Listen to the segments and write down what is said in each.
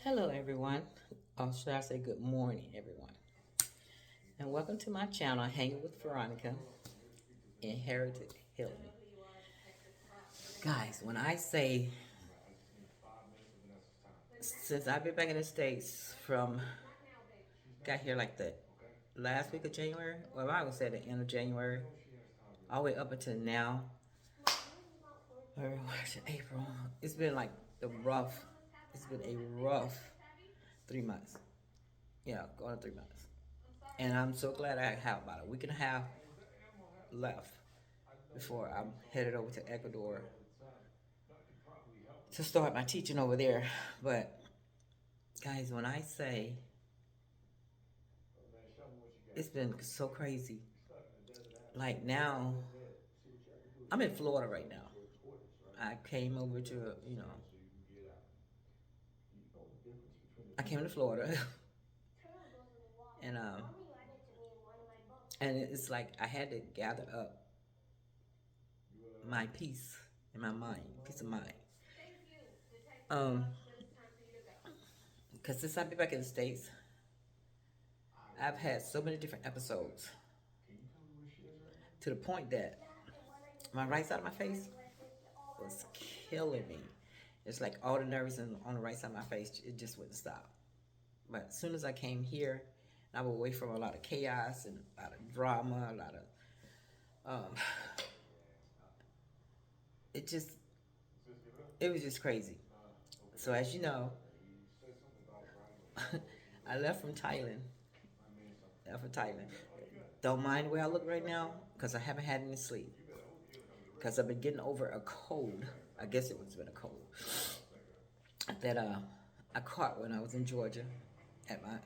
Hello, everyone. Or should I say good morning, everyone? And welcome to my channel, Hanging with Veronica, Inherited Healing. Guys, when I say, since I've been back in the States got here like the last week of January, well, I would say the end of January, all the way up until now, or March, April, it's been like it's been a rough 3 months. Yeah, going to 3 months. And I'm so glad I have about a week and a half left before I'm headed over to Ecuador to start my teaching over there. But guys, when I say it's been so crazy, like now I'm in Florida right now. I came over to, I came to Florida and it's like I had to gather up my peace in my mind, peace of mind. Um, because since I've been back in the States, I've had so many different episodes to the point that my right side of my face was killing me. It's like all the nerves on the right side of my face, it just wouldn't stop. But as soon as I came here, I was away from a lot of chaos and a lot of drama, a lot of, it just, it was just crazy. So as you know, I left from Thailand. Left from Thailand. Don't mind the way I look right now, because I haven't had any sleep. Because I've been getting over a cold. I guess it was been a cold that I caught when I was in Georgia at my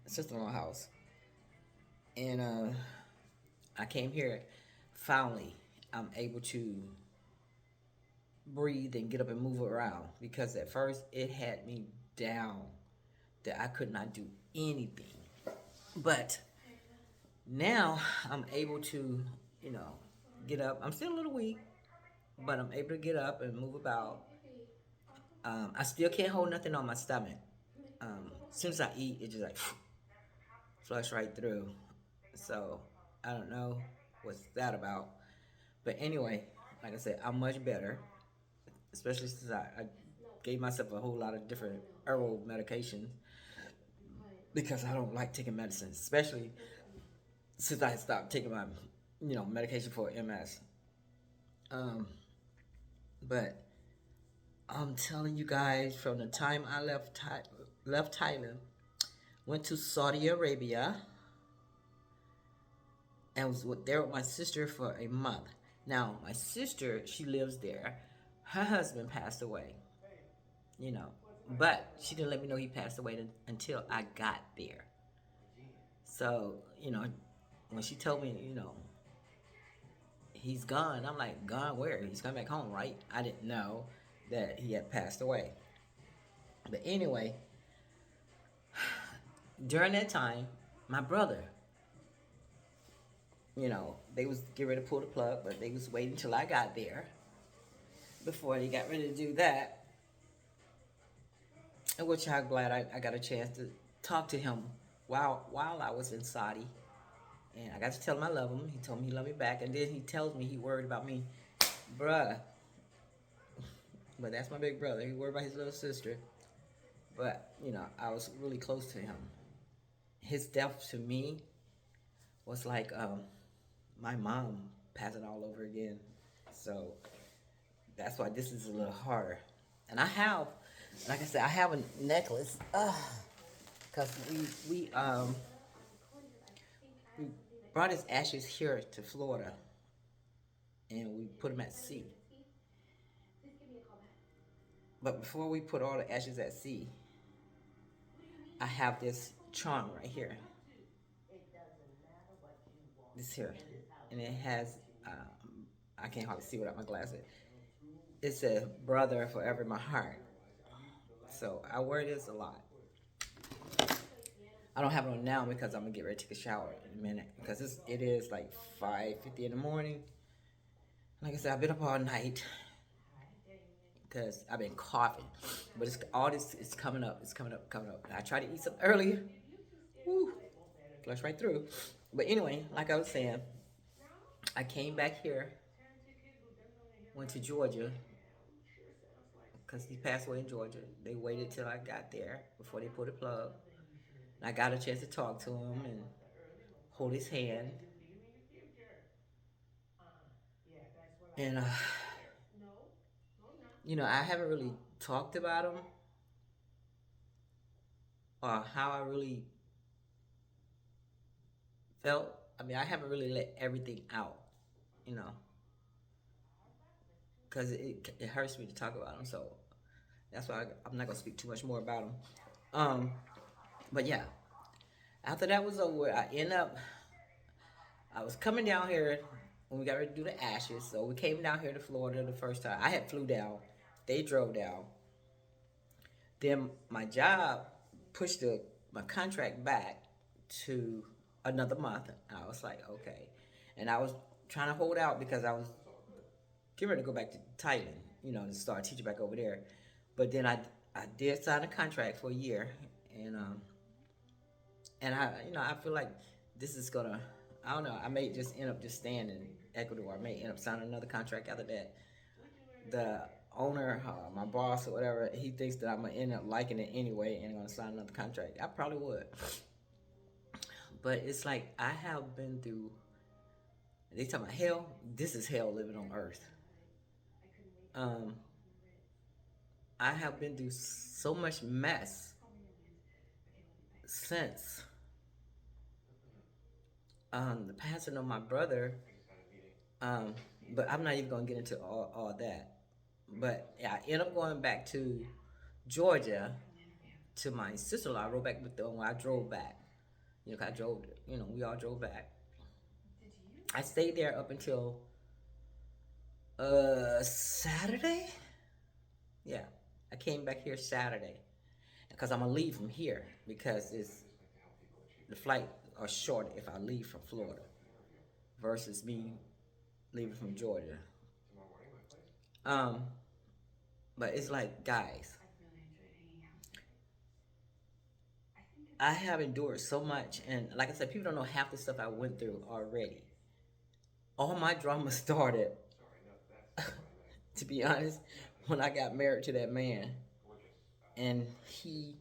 sister-in-law house, and I came here. Finally, I'm able to breathe and get up and move around because at first it had me down that I could not do anything. But now I'm able to, you know, get up. I'm still a little weak, but I'm able to get up and move about. I still can't hold nothing on my stomach. As soon as I eat, it just like flush right through. So I don't know what's that about. But anyway, like I said, I'm much better, especially since I gave myself a whole lot of different herbal medications because I don't like taking medicine, especially since I stopped taking my, medication for MS. Um, but I'm telling you guys, from the time I left Thailand, went to Saudi Arabia, and was there with my sister for a month. Now, my sister, she lives there. Her husband passed away, you know, but she didn't let me know he passed away until I got there. So, when she told me, he's gone, I'm like, gone where? He's coming back home, right? I didn't know that he had passed away. But anyway, during that time, my brother, they was getting ready to pull the plug, but they was waiting till I got there before they got ready to do that. Which I'm glad I got a chance to talk to him while I was in Saudi. And I got to tell him I love him. He told me he loved me back. And then he tells me he worried about me. Bruh. But that's my big brother. He worried about his little sister. But, I was really close to him. His death to me was like my mom passing all over again. So that's why this is a little harder. And I have, like I said, I have a necklace. Because we brought his ashes here to Florida. And we put them at sea. But before we put all the ashes at sea, I have this charm right here. This here. And it has, I can't hardly see without my glasses. It says, brother forever in my heart. So I wear this a lot. I don't have it on now because I'm going to get ready to take a shower in a minute. Because it is like 5:50 in the morning. Like I said, I've been up all night. because I've been coughing. But it's all this is coming up. It's coming up, coming up. And I tried to eat some earlier. Woo, flush right through. But anyway, like I was saying, I came back here, went to Georgia, because he passed away in Georgia. They waited till I got there before they put a plug. And I got a chance to talk to him and hold his hand. And, I haven't really talked about him or how I really felt. I mean, I haven't really let everything out, you know, because it hurts me to talk about him. So that's why I'm not going to speak too much more about him. Um, but yeah, after that was over, I was coming down here when we got ready to do the ashes. So we came down here to Florida the first time. I had flew down. They drove down. Then my job pushed my contract back to another month. And I was like, okay. And I was trying to hold out because I was getting ready to go back to Thailand, to start teaching back over there. But then I did sign a contract for a year, and I feel like this is gonna, I don't know, I may just end up just staying in Ecuador. I may end up signing another contract after that. The owner, my boss or whatever, he thinks that I'm gonna end up liking it anyway and gonna sign another contract. I probably would, but it's like I have been through. They talk about hell. This is hell living on Earth. Um, I have been through so much mess since the passing of my brother. Um, but I'm not even gonna get into all that. But yeah, I ended up going back to Georgia to my sister-in-law. I rode back with them when I drove back. 'Cause I drove. We all drove back. I stayed there up until Saturday. Yeah, I came back here Saturday because I'm gonna leave from here because the flight are short if I leave from Florida versus me leaving from Georgia. Um, but it's like, guys, I have endured so much, and like I said, people don't know half the stuff I went through already. All my drama started, to be honest, when I got married to that man, and he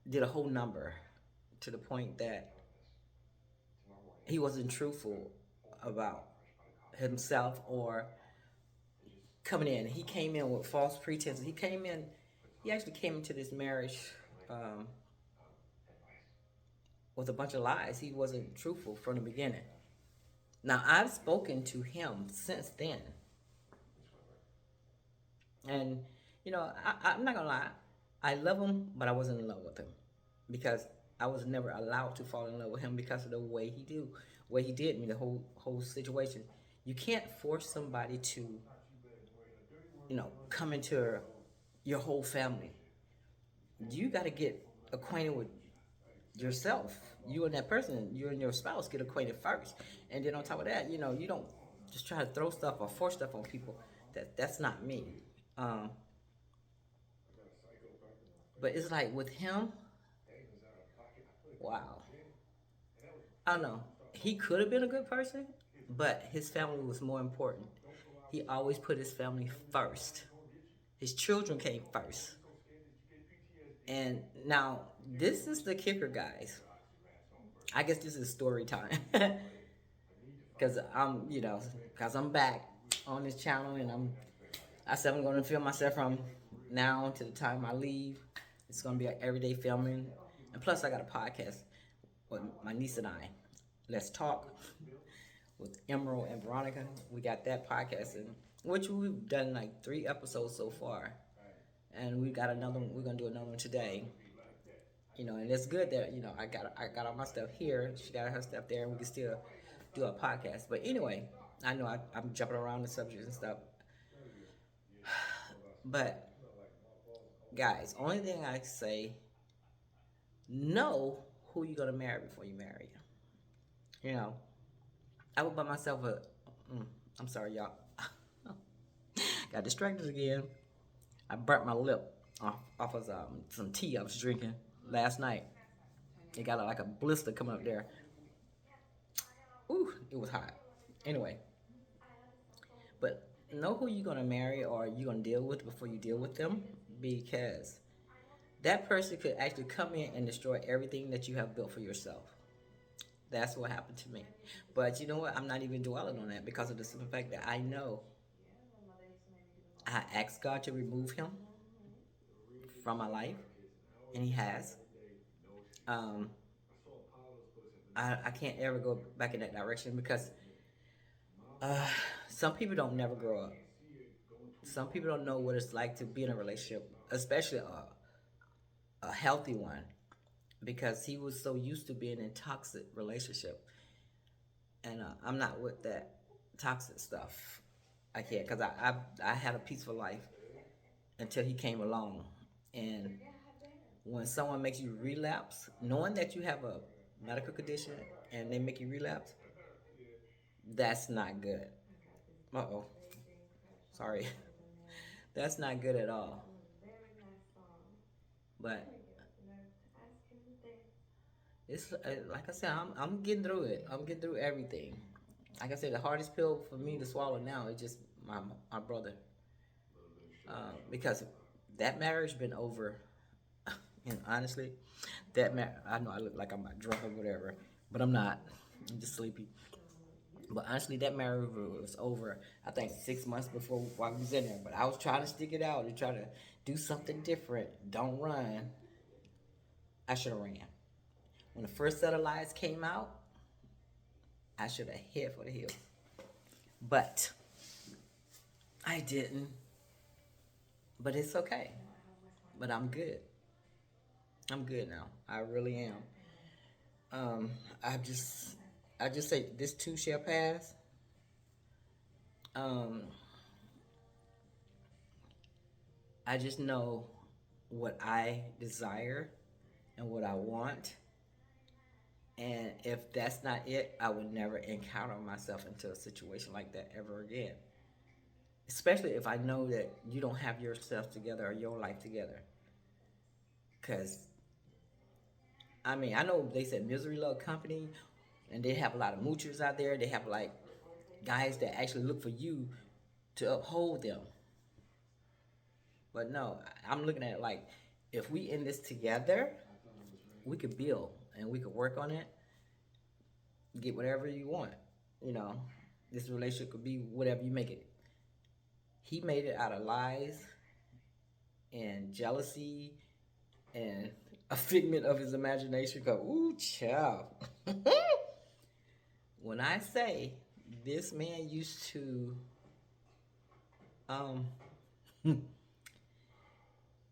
did a whole number to the point that he wasn't truthful about himself or coming in. He came in with false pretenses. He actually came into this marriage um, with a bunch of lies. He wasn't truthful from the beginning. Now, I've spoken to him since then. And, I'm not going to lie. I love him, but I wasn't in love with him because I was never allowed to fall in love with him because of the way he did me, the whole situation. You can't force somebody to, come into your whole family. You got to get acquainted with yourself. You and that person, you and your spouse get acquainted first. And then on top of that, you don't just try to throw stuff or force stuff on people. That's not me. Um, but it's like with him, wow. I don't know. He could have been a good person, but his family was more important. He always put his family first. His children came first. And now this is the kicker, guys. I guess this is story time. Because because I'm back on this channel, and I said I'm going to film myself from now to the time I leave. It's going to be an everyday filming. And plus I got a podcast with my niece and I. Let's Talk with Emerald and Veronica. We got that podcast, which we've done like 3 episodes so far. And we got another one. We're going to do another one today. And it's good that, I got all my stuff here. She got her stuff there, and we can still do a podcast. But anyway, I know I'm jumping around the subjects and stuff. But, guys, only thing I say, know who you're going to marry before you marry. I would buy myself I'm sorry, y'all. Got distracted again. I burnt my lip off of some tea I was drinking last night. It got like a blister coming up there. Ooh, it was hot. Anyway, but know who you're gonna marry or you're gonna deal with before you deal with them, because that person could actually come in and destroy everything that you have built for yourself. That's what happened to me. But you know what? I'm not even dwelling on that because of the simple fact that I know I asked God to remove him from my life, and He has. Um, I can't ever go back in that direction because uh, some people don't never grow up. Some people don't know what it's like to be in a relationship, especially a healthy one, because he was so used to being in a toxic relationship, and I'm not with that toxic stuff. I can't because I had a peaceful life until he came along, and when someone makes you relapse, knowing that you have a medical condition and they make you relapse, that's not good. Uh oh, sorry, that's not good at all. But it's like I said, I'm getting through it. I'm getting through everything. Like I said, the hardest pill for me to swallow now is just my brother, because that marriage been over. And honestly, I know I look like I'm not drunk or whatever, but I'm not. I'm just sleepy. But honestly, that marriage was over. I think 6 months before while we was in there. But I was trying to stick it out and try to do something different. Don't run. I should have ran. When the first set of lies came out, I should have hit for the hills. But I didn't. But it's okay. But I'm good. I'm good now. I really am. Um, I just, I just say this too shall pass. Um, I just know what I desire and what I want. And if that's not it, I would never encounter myself into a situation like that ever again. Especially if I know that you don't have yourself together or your life together. Because, I mean, I know they said misery love company, and they have a lot of moochers out there. They have like guys that actually look for you to uphold them. But no, I'm looking at it like if we in this together, we could build and we could work on it, get whatever you want. You know, this relationship could be whatever you make it. He made it out of lies and jealousy and a figment of his imagination. Go, ooh, child. When I say this man used to, um,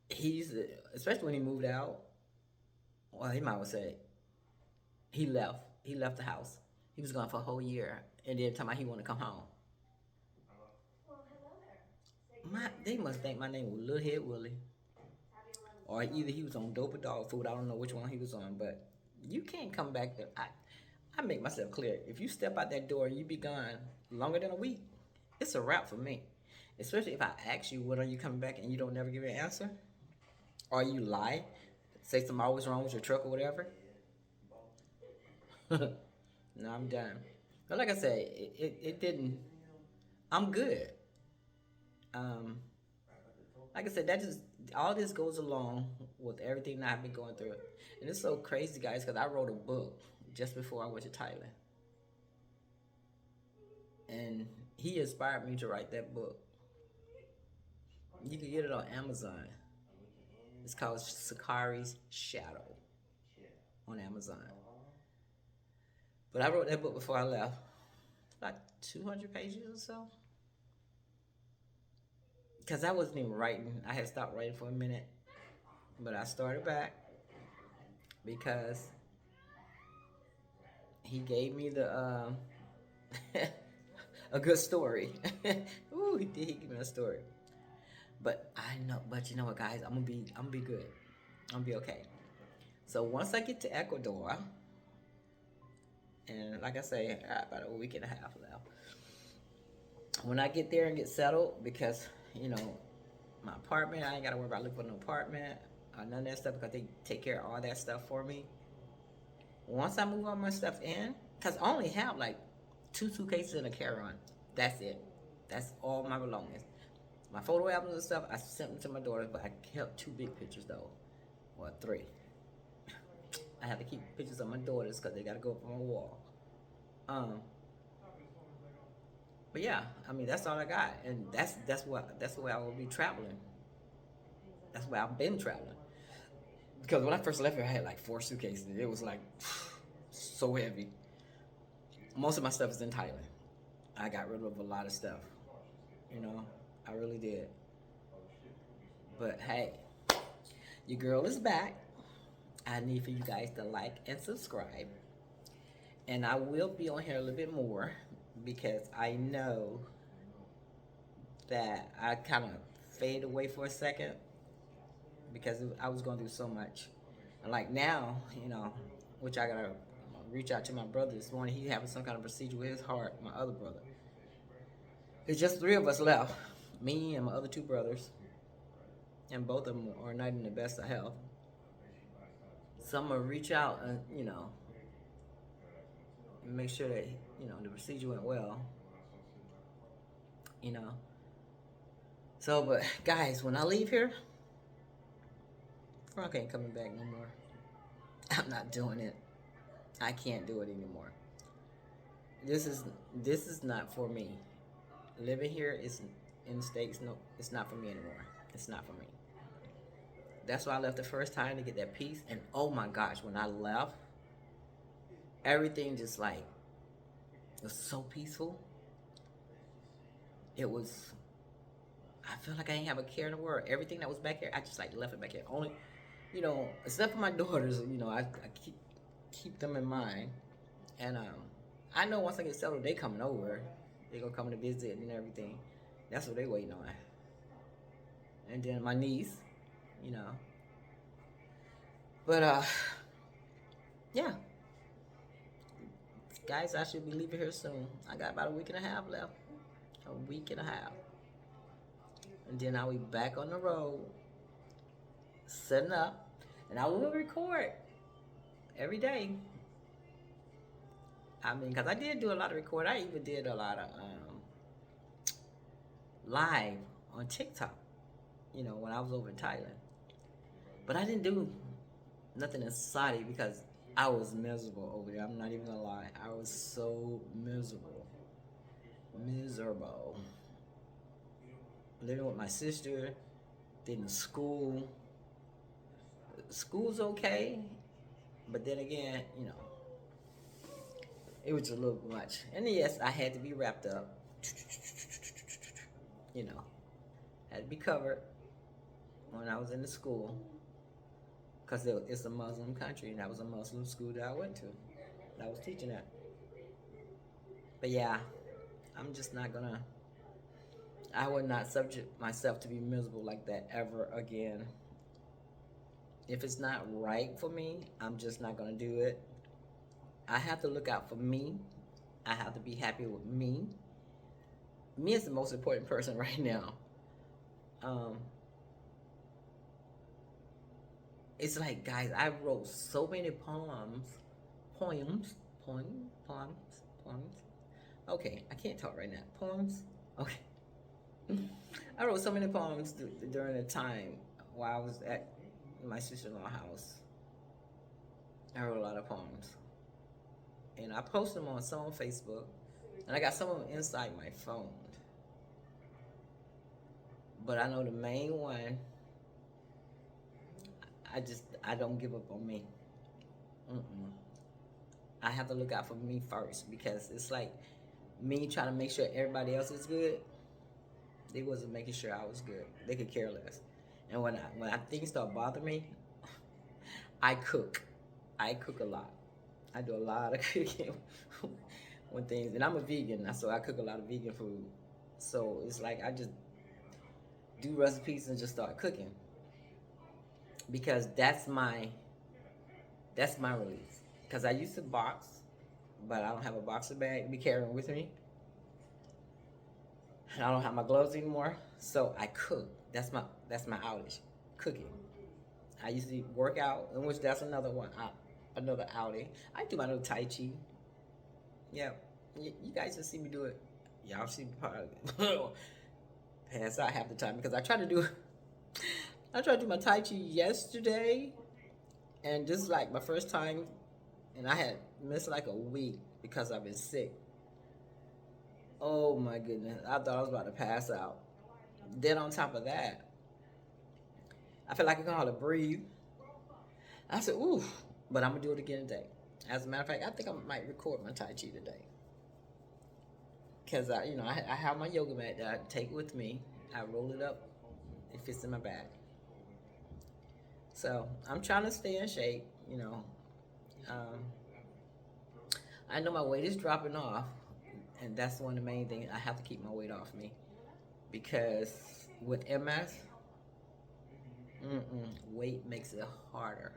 he's especially when he moved out. Well, he might well say he left. He left the house. He was gone for a whole year, and then talking about he want to come home. They must think my name was Little Head Willie, or either he was on dope or dog food. I don't know which one he was on, but you can't come back. I make myself clear. If you step out that door and you be gone longer than a week, it's a wrap for me. Especially if I ask you when are you coming back and you don't never give me an answer, or you lie, say something always wrong with your truck or whatever. No, I'm done. But like I said, it didn't. I'm good. Um, like I said, that just all this goes along with everything that I've been going through, and it's so crazy, guys, because I wrote a book just before I went to Thailand, and he inspired me to write that book. You can get it on Amazon. It's called Sakari's Shadow on Amazon. But I wrote that book before I left. Like 200 pages or so. Because I wasn't even writing. I had stopped writing for a minute. But I started back because he gave me a good story. Ooh, he did. He gave me a story. But I know. But you know what, guys? I'm gonna be good. I'm gonna be okay. So once I get to Ecuador, and like I say, about a week and a half left. When I get there and get settled, because you know, my apartment. I ain't gotta worry about looking for no apartment or none of that stuff because they take care of all that stuff for me. Once I move all my stuff in, because I only have like 2 suitcases and a carry-on. That's it. That's all my belongings. My photo albums and stuff, I sent them to my daughter, but I kept 2 big pictures though, or 3. I have to keep pictures of my daughters because they gotta go up on my wall. Um, but yeah, I mean that's all I got, and that's the way I will be traveling. That's why I've been traveling. Because when I first left here, I had like 4 suitcases. It was like so heavy. Most of my stuff is in Thailand. I got rid of a lot of stuff. You know, I really did. But hey, your girl is back. I need for you guys to like and subscribe. And I will be on here a little bit more because I know that I kind of fade away for a second because I was going through so much. And like now, you know, which I gotta reach out to my brother this morning. He having some kind of procedure with his heart. My other brother. It's just 3 of us left. Me and my other 2 brothers, and both of them are not in the best of health. So I'm gonna reach out and make sure that the procedure went well. You know. So, but guys, when I leave here, Frank ain't coming back no more. I'm not doing it. I can't do it anymore. This is not for me. Living here is in the States. No, it's not for me anymore. It's not for me. That's why I left the first time to get that peace. And oh my gosh, when I left, everything just like was so peaceful. It was. I feel like I ain't have a care in the world. Everything that was back here, I just like left it back here. Only, except for my daughters, I keep them in mind. And I know once I get settled, they coming over. They gonna come to visit and everything. That's what they waiting on. And then my niece, you know. But yeah, guys, I should be leaving here soon. I got about a week and a half left. A week and a half. And then I'll be back on the road, setting up, and I will record every day. I mean, because I did do a lot of recording. I even did a lot of live on TikTok, when I was over in Thailand. But I didn't do nothing in Saudi because I was miserable over there. I'm not even gonna lie. I was so miserable. Miserable. Living with my sister, then school. School's okay, but then again, it was a little much. And yes, I had to be wrapped up. Had to be covered when I was in the school. Because it's a Muslim country, and that was a Muslim school that I went to. I was teaching at. But yeah, I'm just not gonna. I would not subject myself to be miserable like that ever again. If it's not right for me, I'm just not gonna do it. I have to look out for me. I have to be happy with me. Me is the most important person right now. It's like, guys, I wrote so many poems. Okay, I can't talk right now. Poems? Okay. I wrote so many poems during the time while I was at my sister-in-law's house. I wrote a lot of poems. And I posted them some on Facebook. And I got some of them inside my phone. But I know the main one, I don't give up on me. I have to look out for me first because it's like me trying to make sure everybody else is good. They wasn't making sure I was good. They could care less. And when things start bothering me, I cook. I cook a lot. I do a lot of cooking when things, and I'm a vegan, so I cook a lot of vegan food. So it's like I just do recipes and just start cooking because that's my release. Because I used to box, but I don't have a boxer bag to be carrying with me. and I don't have my gloves anymore, so I cook. That's my outage, cooking. I usually work out, in which that's another one, another outing. I do my little Tai Chi. Yeah, you guys just see me do it. Y'all see me probably pass out half the time because I tried to do my Tai Chi yesterday, and this is like my first time, and I had missed like a week because I've been sick. Oh my goodness, I thought I was about to pass out. Then on top of that, I feel like I can hardly breathe. I said, ooh, but I'm gonna do it again today. As a matter of fact, I think I might record my Tai Chi today. Cause I have my yoga mat that I take with me. I roll it up. It fits in my bag. So I'm trying to stay in shape. Um, I know my weight is dropping off, and that's one of the main things. I have to keep my weight off me because with MS, weight makes it harder.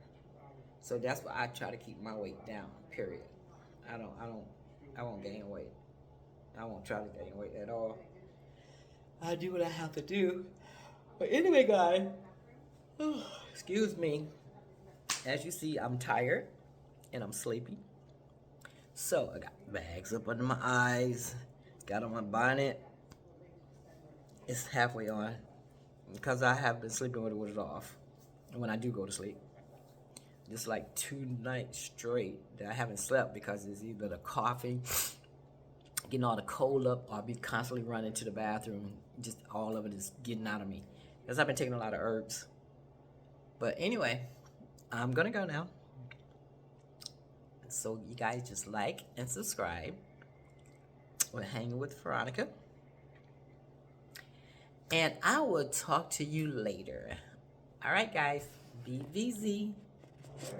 So that's why I try to keep my weight down. Period. I won't gain weight. I won't try to gain weight at all. I do what I have to do. But anyway, guys, excuse me. As you see, I'm tired and I'm sleepy. So I got bags up under my eyes, got on my bonnet. It's halfway on because I have been sleeping with it off. And when I do go to sleep, just like 2 nights straight that I haven't slept because it's either the coughing, getting all the cold up, or I'll be constantly running to the bathroom. Just all of it is getting out of me because I've been taking a lot of herbs. But anyway, I'm gonna go now. So you guys just like and subscribe. We're hanging with Veronica. And I will talk to you later. All right, guys. Be easy.